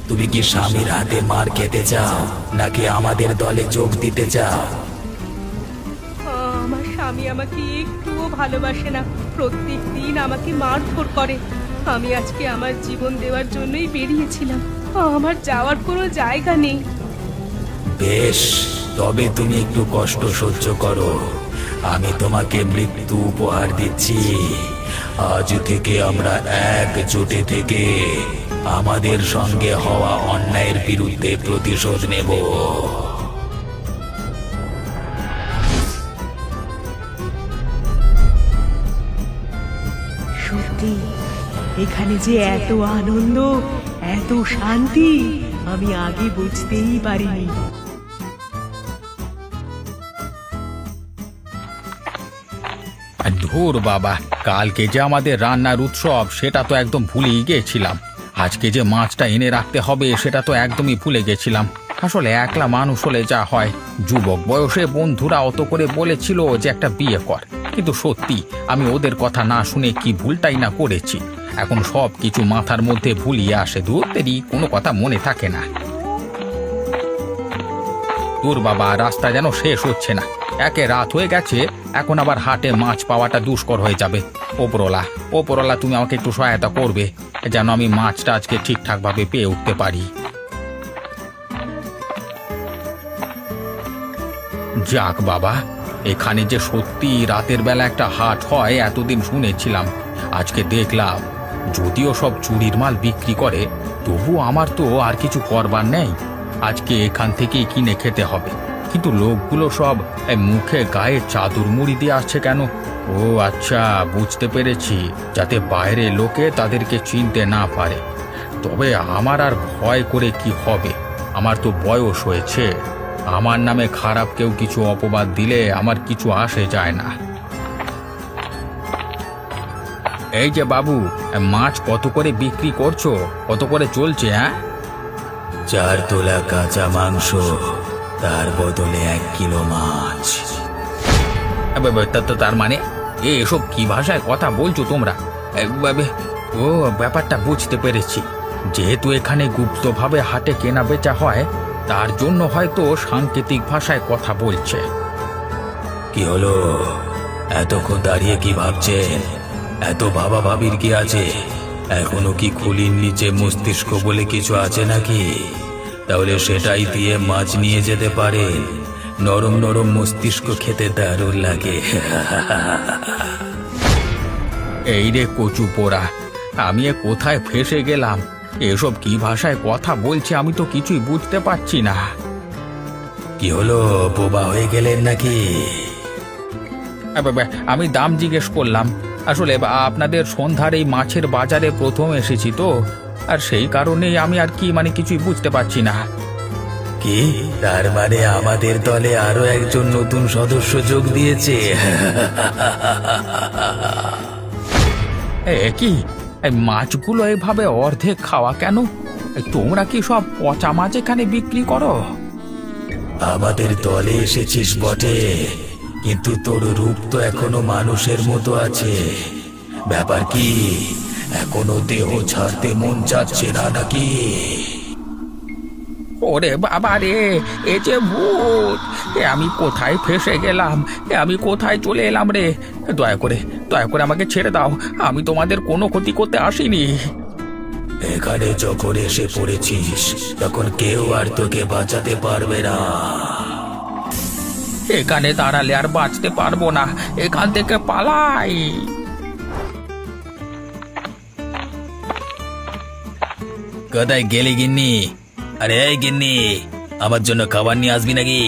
তুমি কি স্বামীর হাতে মার খেতে চাও নাকি আমাদের দলে যোগ দিতে চাও? আমার স্বামী আমাকে একটুও ভালোবাসে না, প্রত্যেক দিন আমাকে মারধর করে। আমি আজকে আমার জীবন দেওয়ার জন্যই বেরিয়েছিলাম, আমার যাওয়ার কোনো জায়গা নেই। বেশ, তবে তুমি একটু কষ্ট সহ্য করো। আমি তোমাকে মৃত্যু উপহার দিচ্ছি। আজ থেকে আমরা একজোটে থেকে আমাদের সঙ্গে হওয়া অন্যায়ের বিরুদ্ধে প্রতিশোধ নেব। সত্যি এখানে যে এত আনন্দ, এত শান্তি আমি আগে বুঝতেই পারিনি। ধুর বাবা, কালকে যে আমাদের রান্নার উৎসব সেটা তো একদম ভুলেই গিয়েছিলাম। আজকে যে মাছটা এনে রাখতে হবে সেটা তো একদমই ভুলে গেছিলাম। আসলে একলা মানুষ হলে যা হয়, যুবক বয়সে বন্ধুরা অত করে বলেছিল যে একটা বিয়ে কর, কিন্তু সত্যি আমি ওদের কথা না শুনে কি ভুলটাই না করেছি। এখন সব কিছু মাথার মধ্যে ভুলিয়ে আসে, দূরতেরই কোনো কথা মনে থাকে না। দূর বাবা, রাস্তা যেন শেষ হচ্ছে না, একে রাত হয়ে গেছে, এখন আবার হাটে মাছ পাওয়াটা দুষ্কর হয়ে যাবে। ওপরওয়ালা ওপরওয়ালা তুমি আমাকে একটু সহায়তা করবে যেন আমি মাছটা আজকে ঠিকঠাক ভাবে পেয়ে উঠতে পারি। যাক বাবা, এখানে যে সত্যি রাতের বেলা একটা হাট হয় এতদিন শুনেছিলাম, আজকে দেখলাম। যদিও সব চুরির মাল বিক্রি করে, তবু আমার তো আর কিছু করবার নেই, আজকে এখান থেকেই কিনে খেতে হবে। কিন্তু লোকগুলো সব মুখে গায়ে চাদর মুড়ি দিয়ে আসছে কেন? ও আচ্ছা, বুঝতে পেরেছি, যাতে বাইরে লোকে তাদেরকে চিনতে না পারে। তবে আমার আর ভয় করে কি হবে, আমার তো বয়স হয়েছে। আমার নামে খারাপ কেউ কিছু অপবাদ দিলে আমার কিছু আসে যায় না। এই যে বাবু, মাছ কত করে বিক্রি করছো, কত করে চলছে? হ্যাঁ, 4 তোলা কাঁচা মাংস, তার বদলে 1 কিলো মাছ। তার মানে এসব কি ভাষায় কথা বলছো তোমরা? ও, ব্যাপারটা বুঝতে পেরেছি। যেহেতু এখানে গুপ্তভাবে হাটে কেনা বেচা হয়, তার জন্য হয়তো সাংকেতিক ভাষায় কথা বলছে। কি হলো, এতক্ষণ দাঁড়িয়ে কি ভাবছেন? এত ভাবা ভাবির কি আছে? এখনো কি খুলির নিচে মস্তিষ্ক বলে কিছু আছে নাকি? তাহলে সেটাই দিয়ে মাছ নিয়ে যেতে পারেন। নরম নরম মস্তিষ্ক খেতে দারুণ লাগে। এই রে কচু পোড়া, আমি এ কোথায় ফেসে গেলাম? এসব কি ভাষায় কথা বলছে আমি তো কিছুই বুঝতে পারছি না। কি হলো, বোবা হয়ে গেলেন নাকি? আমি দাম জিজ্ঞেস করলাম। আসলে আপনাদের সন্ধ্যার এই মাছের বাজারে প্রথম এসেছি তো, আর সেই কারণেই আমি আর কি কিছুই বুঝতে পারছি না। কি, তার মানে আমাদের দলে আরো একজন নতুন সদস্য যোগ দিয়েছে? কি, এই মাছগুলো এভাবে অর্ধেক খাওয়া কেন? তোমরা কি সব পচা মাছ এখানে বিক্রি করো? আমাদের দলে এসেছিস বটে, কিন্তু তোর রূপ তো এখনো মানুষের মতো আছে। ব্যাপার কি, এখনো দেহ ছাড়তে মন চাচ্ছে না নাকি? ওরে বাবা রে, এ যে ভূত! আমি কোথায় ফেসে গেলাম? আমি কোথায় চলে এলাম রে? দয়া করে আমাকে ছেড়ে দাও, আমি তোমাদের কোনো ক্ষতি করতে আসিনি। এখানে যখন এসে পড়েছিস তখন কেউ আর তোকে বাঁচাতে পারবে না। এখানে দাঁড়ালে আর বাঁচতে পারবো না, এখান থেকে পালাই। কোথায় গেলি গিন্নি? আরে এই গিন্নি, আমার জন্য খাবার নিয়ে আসবি নাকি?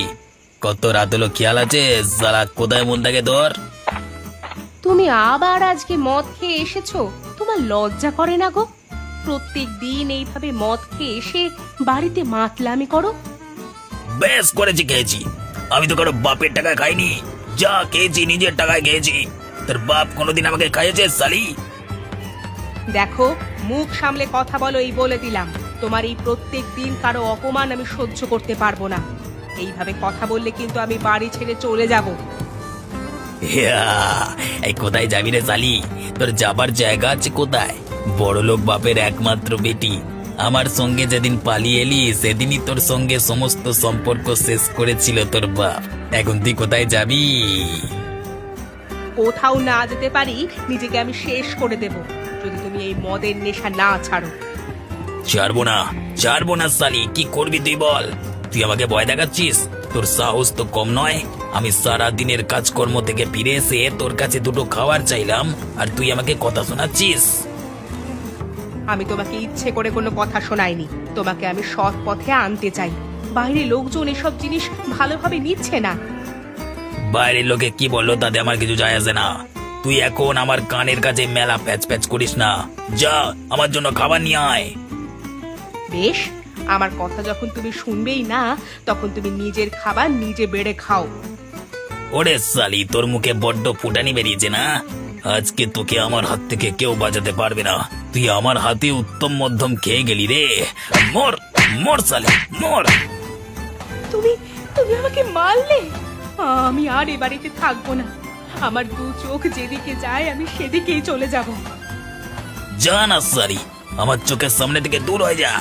কত রাত হলো, খেয়াল আছে? সালা কোথায় মন থাকে তোর? তুমি আবার আজকে মদ খেয়ে এসেছো? তোমার লজ্জা করে না গো? প্রত্যেক দিন এইভাবে মদ খেয়ে এসে বাড়িতে মাতলামি করো। বেশ করেছি, খেয়েছি। আমি তো কারো বাপের টাকায় খাইনি, যা খেয়েছি নিজের টাকায় খেয়েছি। তোর বাপ কোনোদিন আমাকে খাইয়েছে সালি? দেখো, মুখ সামলে কথা বলো, এই বলে দিলাম। তোমার এই প্রত্যেক দিন কারো অপমান আমি সহ্য করতে পারবো না। এইভাবে কথা বললে কিন্তু আমি বাড়ি ছেড়ে চলে যাব। এই কোথায় যাবি রে সালি? তোর যাবার জায়গা আছে কোথায়? বড়লোক বাপের একমাত্র বেটি, আমার সঙ্গে যেদিন পালিয়ে এলি সেদিনই তোর সঙ্গে সমস্ত সম্পর্ক শেষ করেছিল তোর বাপ। এখন তুই কোথায় যাবি? কোথাও না যেতে পারি, নিজেকে আমি শেষ করে দেব যদি তুমি এই মদের নেশা না ছাড়ো। ছাড়বো না সালি। কি করবি তুই বল? তুই আমাকে ভয় দেখাচ্ছিস? তোর সাহস তো কম নয়। আমি সারা দিনের কাজকর্ম থেকে ফিরে এসে তোর কাছে দুটো খাবার চাইলাম আর তুই আমাকে কথা শোনাচ্ছিস। আমি তোমাকে ইচ্ছে করে কোনো কথা শোনাইনি, তোমাকে আমি সৎ পথে আনতে চাই। বাইরে লোকজন এসব জিনিস ভালোভাবে নিচ্ছে না। বাইরের লোকে কি বললো তাতে আমার কিছু যায় আসে না। তুই এখন আমার কানের কাছে মেলা প্যাচ প্যাচ করিস না। যা আমার জন্য খাবার নিয়ে আয়। বেশ, আমার কথা যখন তুমি শুনবেই না তখন তুমি নিজের খাবার নিজে বেড়ে খাও। ওরে সালি, তোর মুখে বড্ড ফুটানি বেরিয়েছে না? আজকে তোকে আমার হাত থেকে কেউ বাঁচাতে পারবে না। তুই আমার হাতে উত্তম মধ্যম খেয়ে গেলি রে। মর মর সালি, মর। তুমি তুমি আমাকে মারলে। আমি আর এ বাড়িতে থাকবো না। আমার দু চোখ যেদিকে যায় আমি সেদিকেই চলে যাব। যা না সালি, আমার চোখের সামনে থেকে দূর হয়ে যা।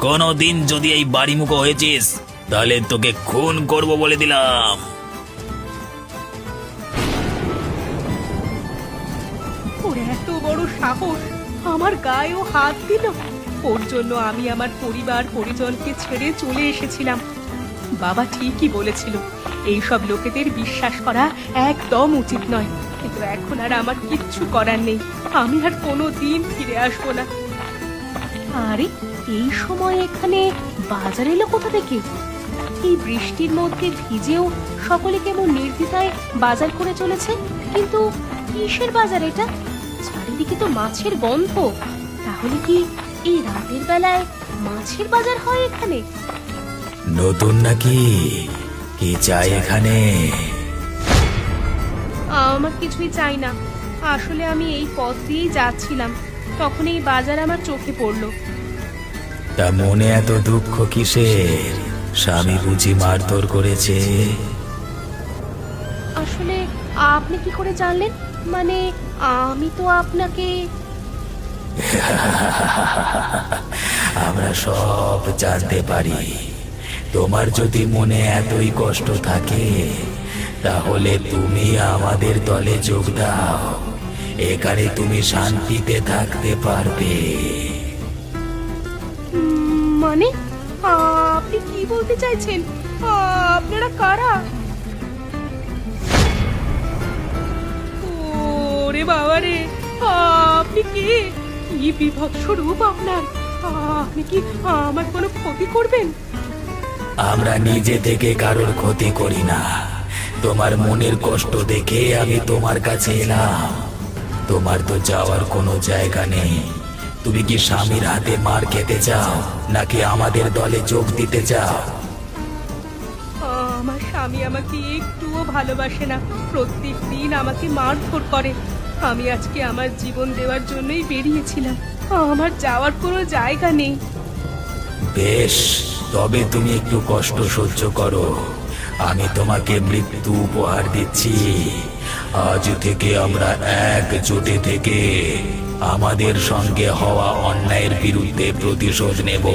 কোনদিন যদি এই বাড়ি মুখো হয়েছিস তাহলে তোকে খুন করব বলে দিলাম। ওর এত বড় সাহস, আমার গায়েও হাত দিল। ওর জন্য আমি আমার পরিবার পরিজনকে ছেড়ে চলে এসেছিলাম। বাবা ঠিকই বলেছিল, এইসব লোকেদের বিশ্বাস করা একদম উচিত নয়। কিন্তু এখন আর আমার কিচ্ছু করার নেই। আমি আর কোনো দিন ফিরে আসবো না। আরে এই সময় এখানে বাজার এলো কোথা থেকে? এই বৃষ্টির মধ্যে ভিজেও সকলে কেমন নির্দ্বিধায় বাজার করে চলেছে। কিন্তু কিসের বাজার এটা? চারিদিকে তো মাছের গন্ধ। তাহলে কি এই রাতের বেলায় মাছের বাজার হয় এখানে? নতুন নাকি? কি চাই এখানে? আমার কিছুই চাই না। আসলে আমি এই পথ দিয়েই যাচ্ছিলাম, তখন এই বাজার আমার চোখে পড়লো। তা মনে এত দুঃখ কিসের? স্বামী বুঝি মারধর করেছে? আসলে আপনি কি করে জানলেন? মানে আমি তো আপনাকে। আমরা সব জানতে পারি। তোমার যদি মনে এতই কষ্ট থাকে তাহলে তুমি আমাদের দলে যোগ দাও। এখানে তুমি শান্তিতে থাকতে পারবে। মানে আপনি কি বলতে চাইছেন? আপনারা কারা? ওরে বাবা রে, আপনি কে? কি বিভৎস রূপ আপনার! আপনি কি আমার কোনো ক্ষতি করবেন? আমরা নিজে থেকে কারোর ক্ষতি করি না। তোমার মনের কষ্ট দেখে আমি তোমার কাছে এলাম। তোমার তো যাওয়ার কোনো জায়গা নেই। তুমি কি স্বামীর হাতে মার খেতে চাও নাকি আমাদের দলে যোগ দিতে চাও? আমার স্বামী আমাকে একটুও ভালোবাসে না। প্রত্যেক দিন আমাকে মারধর করে। আমি আজকে আমার জীবন দেওয়ার জন্যই বেরিয়েছিলাম। আমার যাওয়ার কোনো জায়গা নেই। বেশ, তবে তুমি একটু কষ্ট সহ্য করো। আমি তোমাকে মৃত্যু উপহার দিচ্ছি। আজ থেকে আমরা একজোটে থেকে আমাদের সঙ্গে হওয়া অন্যায়ের বিরুদ্ধে প্রতিশোধ নেব।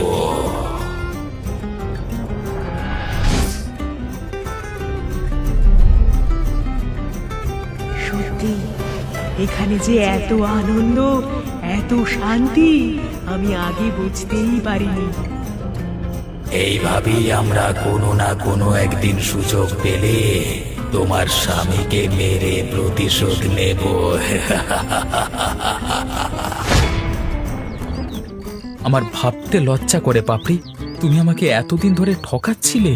সত্যি এখানে যে এত আনন্দ, এত শান্তি আমি আগে বুঝতেই পারিনি। এইভাবেই আমরা কোনো না কোনো একদিন সুযোগ পেলে তোমার স্বামীকে মেরে প্রতিশোধ নেব। আমার ভাবতে লজ্জা করে পাপড়ি, তুমি আমাকে এতদিন ধরে ঠকাচ্ছিলে।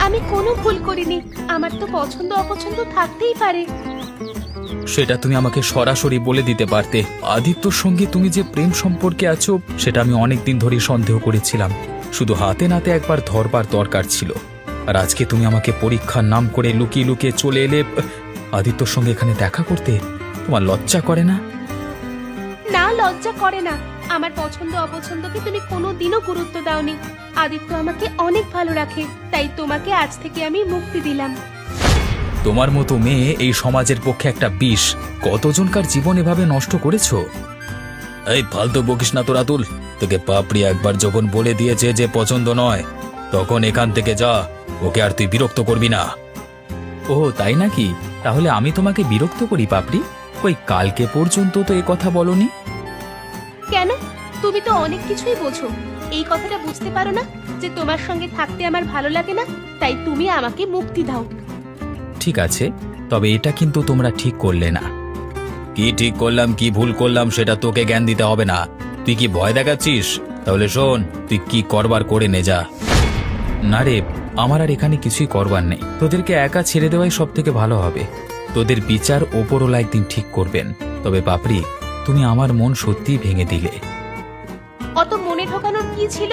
আমি কোনো ভুল করিনি। আমার তো পছন্দ অপছন্দ থাকতেই পারে। সেটা তুমি আমাকে সরাসরি বলে দিতে পারতে। আদিত্যর সঙ্গে তুমি যে প্রেম সম্পর্কে আছো সেটা আমি অনেকদিন ধরে সন্দেহ করেছিলাম। শুধু হাতে নাতে একবার ধরবার দরকার ছিল। আর আজকে তুমি আমাকে পরীক্ষার নাম করে লুকিয়ে লুকিয়ে চলে এলে আদিত্যর সঙ্গে এখানে দেখা করতে। তোমার লজ্জা করে না? না, লজ্জা করে না। আমার পছন্দ অপছন্দকে তুমি কোনোদিনও গুরুত্ব দাওনি। আদিত্য আমাকে অনেক ভালো রাখে, তাই তোমাকে আজ থেকে আমি মুক্তি দিলাম। তোমার মতো মেয়ে এই সমাজের পক্ষে একটা বিষ। কতজনকার জীবন এভাবে নষ্ট করেছো। এই ফালতু বকিস না তো রাতুল, তোকে পাপড়ি একবার যখন বলে দিয়েছে যে পছন্দ নয়, তখন এখান থেকে যা, ওকে আর তুই বিরক্ত করবি না। ও তাই নাকি? তাহলে আমি তোমাকে বিরক্ত করি পাপড়ি? কই কালকে পর্যন্ত তো এ কথা বলনি। কেন? তুমি তো অনেক কিছুই বোঝো, এই কথাটা বুঝতে পারো না যে তোমার সঙ্গে থাকতে আমার ভালো লাগে না, তাই তুমি আমাকে মুক্তি দাও। ঠিক আছে, তবে এটা কিন্তু তোমরা ঠিক করলে না। কি ঠিক করলাম কি ভুল করলাম সেটা তোকে জ্ঞান দিতে হবে না। তুই কি ভয় দেখাচ্ছিস? তাহলে শোন, তুই কি করবার করে নে যা। না রে, আমার আর এখানে কিছুই করবার নেই। তোদেরকে একা ছেড়ে দেওয়াই সব থেকে ভালো হবে। তোদের বিচার ওপরওয়ালা একদিন ঠিক করবেন। তবে পাপড়ি, তুমি আমার মন সত্যিই ভেঙে দিলে। অত মনে ঢোকানোর কি ছিল?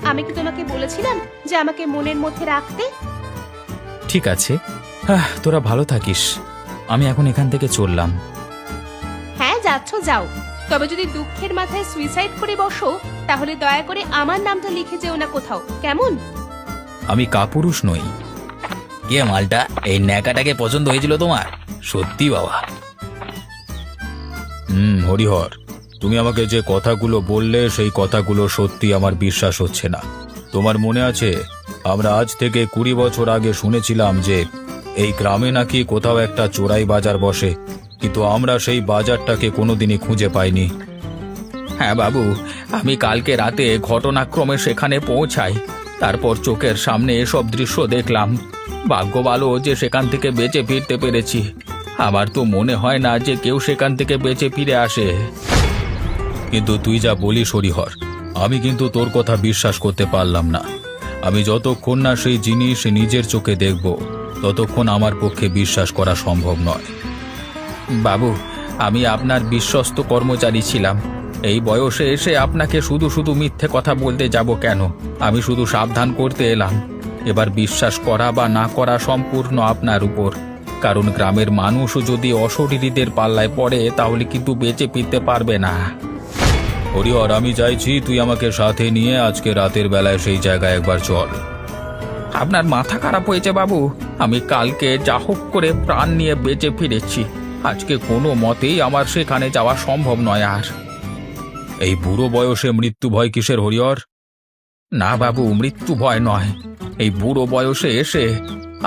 আমি কি তোমাকে বলেছিলাম যে আমাকে মনের মধ্যে রাখতে? ঠিক আছে, তোরা ভালো থাকিস। আমি এখন এখান থেকে চললাম। হ্যাঁ যাচ্ছ যাও, তবে যদি দুঃখের মাথায় সুইসাইড করে বসো তাহলে দয়া করে আমার নামটা লিখে যেও না কোথাও, কেমন? আমি কাপুরুষ নই। কে মালটা? এই ন্যাকাটাকে পছন্দ হয়েছিল তোমার? সত্যি বাবা। হরিহর, তুমি আমাকে যে কথাগুলো বললে সেই কথাগুলো সত্যি আমার বিশ্বাস হচ্ছে না। তোমার মনে আছে আমরা আজ থেকে 20 বছর আগে শুনেছিলাম যে এই গ্রামে নাকি কোথাও একটা চোরাই বাজার বসে, কিন্তু আমরা সেই বাজারটাকে কোনোদিনই খুঁজে পাইনি। হ্যাঁ বাবু, আমি কালকে রাতে ঘটনাক্রমে সেখানে পৌঁছাই। তারপর চোখের সামনে এসব দৃশ্য দেখলাম। ভাগ্য ভালো যে সেখান থেকে বেঁচে ফিরতে পেরেছি। আমার তো মনে হয় না যে কেউ সেখান থেকে বেঁচে ফিরে আসে। কিন্তু তুই যা বলিস হরিহর, আমি কিন্তু তোর কথা বিশ্বাস করতে পারলাম না। আমি যতক্ষণ না সেই জিনিস নিজের চোখে দেখব ততক্ষণ আমার পক্ষে বিশ্বাস করা সম্ভব নয়। বাবু, আমি আপনার বিশ্বস্ত কর্মচারী ছিলাম। এই বয়সে এসে আপনাকে শুধু শুধু মিথ্যে কথা বলতে যাব কেন? আমি শুধু সাবধান করতে এলাম। এবার বিশ্বাস করা বা না করা সম্পূর্ণ আপনার উপর। কারণ গ্রামের মানুষ যদি অশরীরীদের পাল্লায় পড়ে তাহলে কিন্তু বেঁচে ফিরতে পারবে না। হরিহর, আমি চাইছি তুই আমাকে সাথে নিয়ে আজকে রাতের বেলায় সেই জায়গায় একবার চল। আপনার মাথা খারাপ হয়েছে বাবু? আমি কালকে যা হোক করে প্রাণ নিয়ে বেঁচে ফিরেছি। আজকে কোনো মতেই আমার সেখানে যাওয়া সম্ভব নয় আর। এই বুড়ো বয়সে মৃত্যু ভয় কিসের হরিহর? না বাবু, মৃত্যু ভয় নয়। এই বুড়ো বয়সে এসে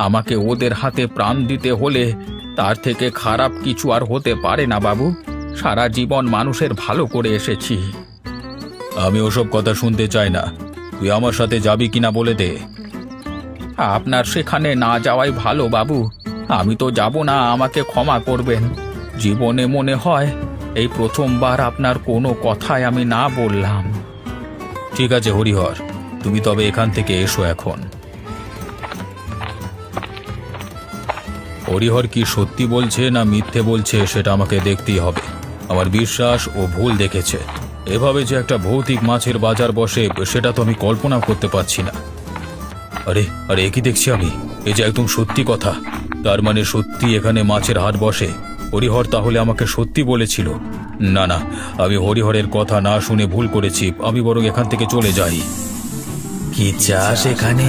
আমাকে ওদের হাতে প্রাণ দিতে হলে তার থেকে খারাপ কিছু আর হতে পারে না বাবু। সারা জীবন মানুষের ভালো করে এসেছি। আমি ওসব কথা শুনতে চাই না। তুই আমার সাথে যাবি কিনা বলে দে। আপনার সেখানে না যাওয়াই ভালো বাবু। আমি তো যাব না, আমাকে ক্ষমা করবেন। জীবনে মনে হয় এই প্রথমবার আপনার কোনো কথায় আমি না বললাম। ঠিক আছে হরিহর, তুমি তবে এখান থেকে এসো এখন। হরিহর কি সত্যি বলছে না মিথ্যে বলছে সেটা আমাকে দেখতেই হবে। আমার বিশ্বাস ও ভুল দেখেছে। এভাবে যে একটা ভৌতিক মাছের বাজার বসে সেটা তো আমি কল্পনা করতে পারছি না। আরে আরে, কি দেখছি আমি? এই যে একদম সত্যি কথা। তার মানে সত্যি এখানে মাছের হাট বসে। হরিহর তাহলে আমাকে সত্যি বলেছিল। না না, আমি হরিহরের কথা না শুনে ভুল করেছি। আমি বরং এখান থেকে চলে যাই। কি চাস এখানে?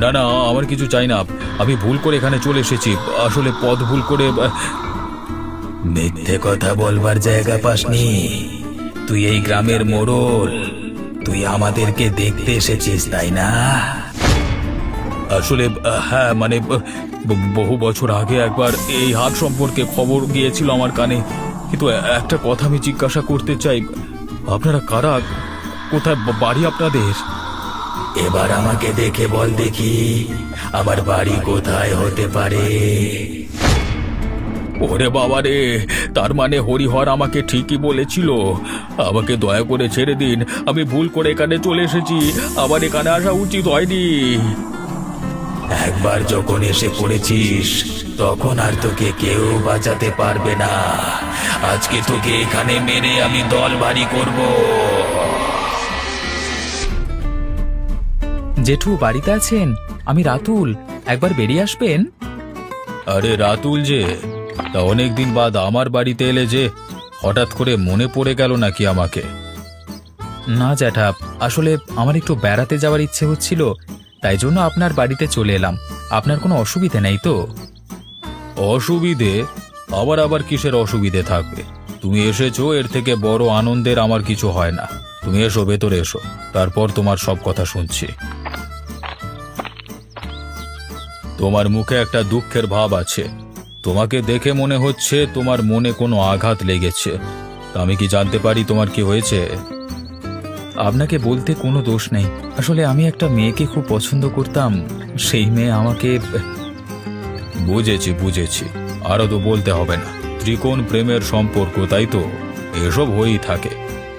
না না, আমার কিছু চাই না। আমি ভুল করে এখানে চলে এসেছি, আসলে পথ ভুল করে। মিথ্যে কথা বলবার জায়গা পাসনি? তুই এই গ্রামের মোড়ল, তুই আমাদেরকে দেখতে এসেছিস তাই না? আসলে হ্যাঁ, মানে বহু বছর আগে একবার এই হাট সম্পর্কে খবর গিয়েছিল আমার কানে। কিন্তু একটা কথা আমি জিজ্ঞাসা করতে চাই, আপনারা কারা? কোথায় বাড়ি আপনাদের? এবার আমাকে দেখে বল দেখি, আমার বাড়ি কোথায় হতে পারে? ওরে বাবা রে, তার মানে হরিহর আমাকে ঠিকই বলেছিল। আমাকে দয়া করে ছেড়ে দিন। আমি ভুল করে এখানে চলে এসেছি। আমার এখানে আসা উচিত হয়নি। একবার যখন এসে পড়েছিস তখন আর তোকে কেউ বাঁচাতে পারবে না। আজকে তোকে এখানে মেরে আমি দল ভারী করব। জেঠু বাড়িতে আছেন? আমি রাতুল, একবার বেরিয়ে আসবেন? আরে রাতুল যে, তা অনেকদিন বাদ আমার বাড়িতে এলে যে, হঠাৎ করে মনে পড়ে গেল নাকি আমাকে? না জ্যাঠা, আসলে আমার একটু বেড়াতে যাওয়ার ইচ্ছে হচ্ছিল, তাই জন্য আপনার বাড়িতে চলে এলাম। আপনার কোনো অসুবিধে নেই তো? অসুবিধে? আবার কিসের অসুবিধে থাকবে? তুমি এসেছো, এর থেকে বড় আনন্দের আমার কিছু হয় না। তুমি এসো, ভেতরে এসো, তারপর তোমার সব কথা শুনছি। তোমার মুখে একটা দুঃখের ভাব আছে। তোমাকে দেখে মনে হচ্ছে তোমার মনে কোনো আঘাত লেগেছে। তা আমি কি জানতে পারি তোমার কি হয়েছে? আপনাকে বলতে কোনো দোষ নেই। আসলে আমি একটা মেয়েকে খুব পছন্দ করতাম। সেই মেয়ে আমাকে... বুঝেছি বুঝেছি, আরও তো বলতে হবে না। ত্রিকোণ প্রেমের সম্পর্ক, তাই তো? এসব হয়েই থাকে,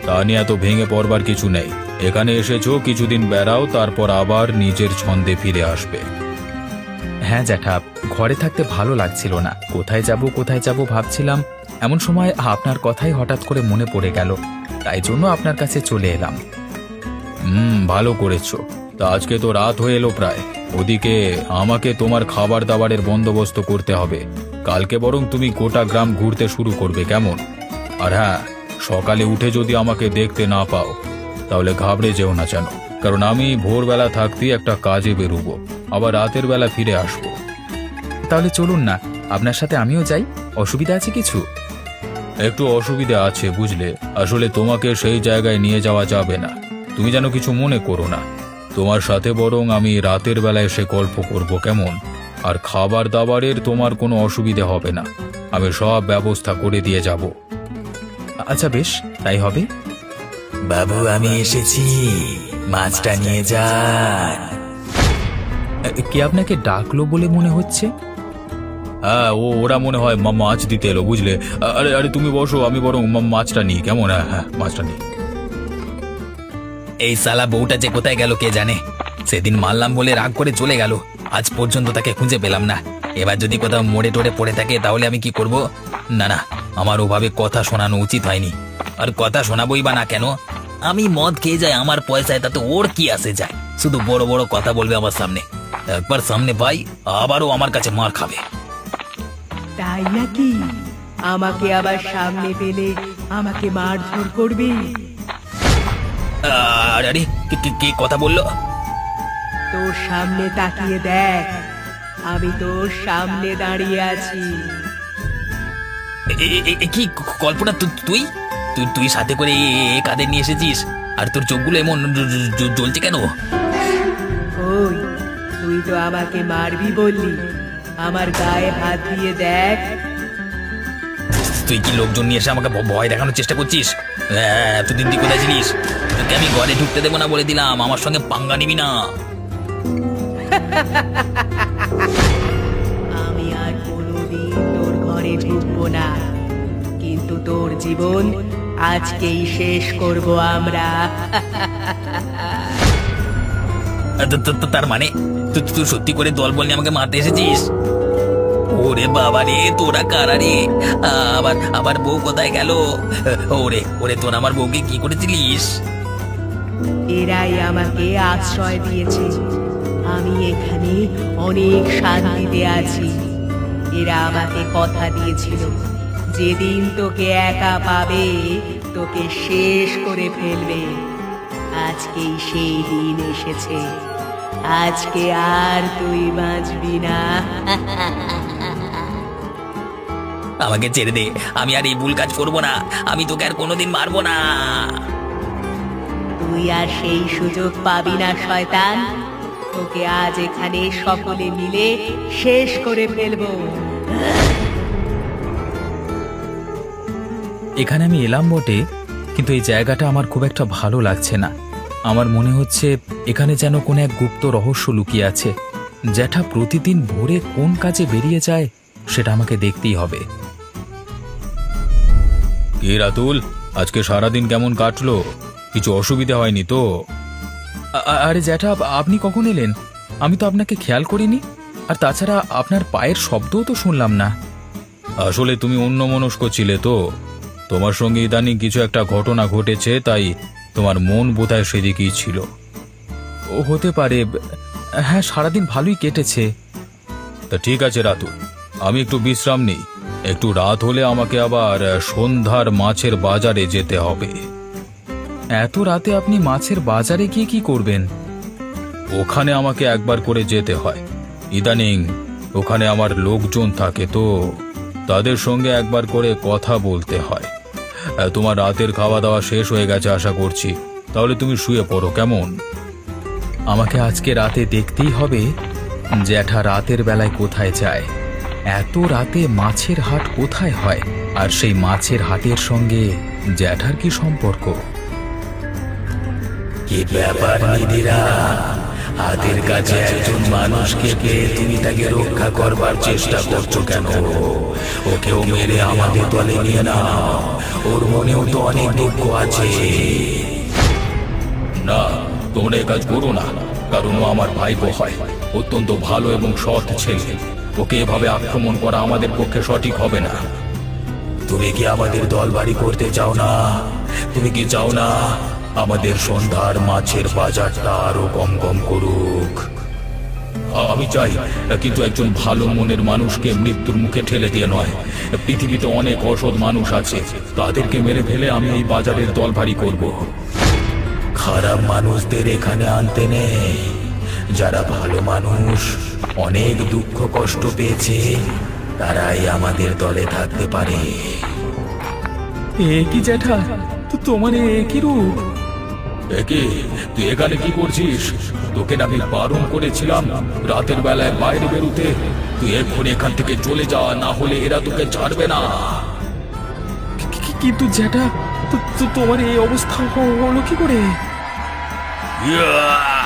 তা নিয়ে এত ভেঙে পড়বার কিছু নেই। এখানে এসেছো, কিছুদিন বেড়াও, তারপর আবার নিজের ছন্দে ফিরে আসবে। হ্যাঁ জ্যাঠা, ঘরে থাকতে ভালো লাগছিল না। কোথায় যাব ভাবছিলাম। এমন সময় আপনার কথাই হঠাৎ করে মনে পড়ে গেল, তাই জন্য আপনার কাছে চলে এলাম। ভালো করেছো। তা আজকে তো রাত হয়ে এলো প্রায়। ওদিকে আমাকে তোমার খাবার দাবারের বন্দোবস্ত করতে হবে। কালকে বরং তুমি গোটা গ্রাম ঘুরতে শুরু করবে, কেমন? আর হ্যাঁ, সকালে উঠে যদি আমাকে দেখতে না পাও তাহলে ঘাবড়ে যেও না যেন, কারণ আমি ভোরবেলা থাকতেই একটা কাজে বেরোবো, আবার রাতের বেলা ফিরে আসবো। তাহলে চলুন না, আপনার সাথে আমিও যাই। অসুবিধা আছে কিছু? একটু অসুবিধা আছে বুঝলে। আসলে তোমাকে সেই জায়গায় নিয়ে যাওয়া যাবে না। তুমি যেন কিছু মনে করো না। তোমার সাথে বরং আমি রাতের বেলায় এসে গল্প করব, কেমন? আর খাবার দাবারের তোমার কোনো অসুবিধা হবে না, আমি সব ব্যবস্থা করে দিয়ে যাব। আচ্ছা বেশ, তাই হবে। বাবু, আমি এসেছি, মাছটা নিয়ে যান। কে আপনাকে ডাকলো বলে মনে হচ্ছে? হ্যাঁ, ওরা মনে হয় মাছ দিতে এলো, বুঝলে। আরে আরে তুমি বসো, আমি বরং মাছটা নিই, কেমন? হ্যাঁ, মাছটা নিই। এই শালা বউটা যে কোথায় গেল কে জানে। সেদিন মারলাম বলে রাগ করে চলে গেল, আজ পর্যন্ত তাকে খুঁজে পেলাম না। এবার যদি কোথাও মোড়ে টোড়ে পড়ে থাকে তাহলে আমি কি করব? না না, আমার ওভাবে কথা শোনানো উচিত হয়নি। আর কথা শোনাবই বা না কেন? আমি মদ খেয়ে যাই আমার পয়সায়, তাতে ওর কি আসে যায়? শুধু বড় বড় কথা বলবে আমার সামনে। একবার সামনে পাই, আবারও আমার কাছে মার খাবে। তাই নাকি? আমাকে আবার সামনে পেলে আমাকে মারধর করবে? আরে আরে, কে কথা বললো? তোর সামনে তাকিয়ে দেখ, আমি তোর সামনে দাঁড়িয়ে আছি। কি কল্পনা? তুই তুই তুই সাথে করে কাদের নিয়ে এসেছিস? আর তোর চোখগুলো এমন জ্বলছে কেন? ওই, তুই তো আমাকে মারবি বললি, আমার গায়ে হাত দিয়ে দেখ। তুই কি লোকজন নিয়ে এসে আমাকে ভয় দেখানোর চেষ্টা করছিস? এতদিন তুই কোথায় ছিলিস? তোকে আমি ঘরে ঢুকতে দেবো না বলে দিলাম, আমার সঙ্গে পাঙ্গা নিবি না। আমি আর কোনোদিন তোর ঘরে ঢুকবো না, কিন্তু তোর জীবন আজকেই শেষ করব আমরা। তার মানে তুই সত্যি করে দলবল নিয়ে আমাকে মারতে এসেছিস? ওরে বাবা রে, তোরা কারা রে? আবার আবার বউ কোথায় গেল? ওরে ওরে, তোর আমার বউকে কি করেছিলিস? এরাই আমাকে আশ্রয় দিয়েছে। আমি এখানে অনেক শান্তিতে আছি। এরা আমাকে কথা দিয়েছিল, যেদিন তোকে একা পাবে তোকে শেষ করে ফেলবে। আজকেই সেই দিন এসেছে। আজকে আর তুই বাঁচবি না। আমাকে ছেড়ে দে, আমি আর এই ভুল কাজ করবো না। আমি তোকে আর কোনোদিন মারবো না। তুই আর সেই সুযোগ পাবি না শয়তান। তোকে আজ এখানে সকলে মিলে শেষ করে ফেলবো। এখানে আমি এলাম বটে, কিন্তু এই জায়গাটা আমার খুব একটা ভালো লাগছে না। আমার মনে হচ্ছে এখানে যেন কোনো এক গুপ্ত রহস্য লুকিয়ে আছে। জ্যাঠা প্রতিদিন ভোরে কোন কাজে বেরিয়ে যায় সেটা আমাকে দেখতেই হবে। কি রাতুল, আজকে সারাদিন কেমন কাটলো? কিছু অসুবিধা হয়নি তো? আরে জ্যাঠা, আপনি কখন এলেন? আমি তো আপনাকে খেয়াল করিনি। আর তাছাড়া আপনার পায়ের শব্দও তো শুনলাম না। আসলে তুমি অন্যমনস্ক ছিলে তো। তোমার সঙ্গে ইদানিং কিছু একটা ঘটনা ঘটেছে, তাই তোমার মন বোধহয় সেদিকেই ছিল। ও হতে পারে। হ্যাঁ, সারাদিন ভালোই কেটেছে। তা ঠিক আছে রাতুল, আমি একটু বিশ্রাম নিই। একটু রাত হলে আমাকে আবার সন্ধ্যার মাছের বাজারে যেতে হবে। এত রাতে আপনি মাছের বাজারে গিয়ে কি করবেন? ওখানে আমাকে একবার করে যেতে হয়। ইদানিং ওখানে আমার লোকজন থাকে তো, তাদের সঙ্গে একবার করে কথা বলতে হয়। তোমার রাতের খাওয়া দাওয়া শেষ হয়ে গেছে আশা করছি। তাহলে তুমি শুয়ে পড়ো কেমন? আমাকে আজকে রাতে দেখতেই হবে জ্যাঠা রাতের বেলায় কোথায় যায়। এত রাতে মাছের হাট কোথায় হয়, আর সেই মাছের হাটের সঙ্গে জ্যাঠার কি সম্পর্ক? কি ব্যাপার নিধিরা, হাতের কাছে একজন মানুষকে পেয়ে তুমি তাকে রক্ষা করবার চেষ্টা করছো কেন? ওকেও মেরে আমাদের দলে নিয়ে নাও, ওর মনেও তো অনেক দুঃখ আছে। না, তোমরা এ কাজ করো না, কারণ ও আমার ভাইপো হয়, অত্যন্ত ভালো এবং সৎ ছেলে। ওকে এভাবে আক্রমণ করা আমাদের পক্ষে সঠিক হবে না। তুমি কি আমাদের দল বাড়ি করতে চাও না? তুমি কি চাও না আমাদের সন্ধ্যার মাছের বাজারটা আরো কম কম করুক? আমি চাই, কিন্তু একজন ভালো মনের মানুষকে মৃত্যুর মুখে ঠেলে দিয়ে নয়। পৃথিবীতে অনেক অসৎ মানুষ আছে, তাদেরকে মেরে ফেলে আমি এই বাজারের দল ভারী করব। খারাপ মানুষদের এখানে আনতে নেই। যারা ভালো মানুষ, অনেক দুঃখ কষ্ট পেয়েছে, তারাই আমাদের দলে থাকতে পারে। এ কি জ্যাঠা, তোমার একই রূপ। একে তুই এখানে কি করছিস? তোকে আমি বারণ করেছিলাম রাতের বেলায় বাইরে বেরোতে। তুই এক্ষুনি এখান থেকে চলে যা, না হলে এরা তোকে ছাড়বে না। কিন্তু জ্যাঠা, তোমার এই অবস্থা হলো কি করে? ইয়া!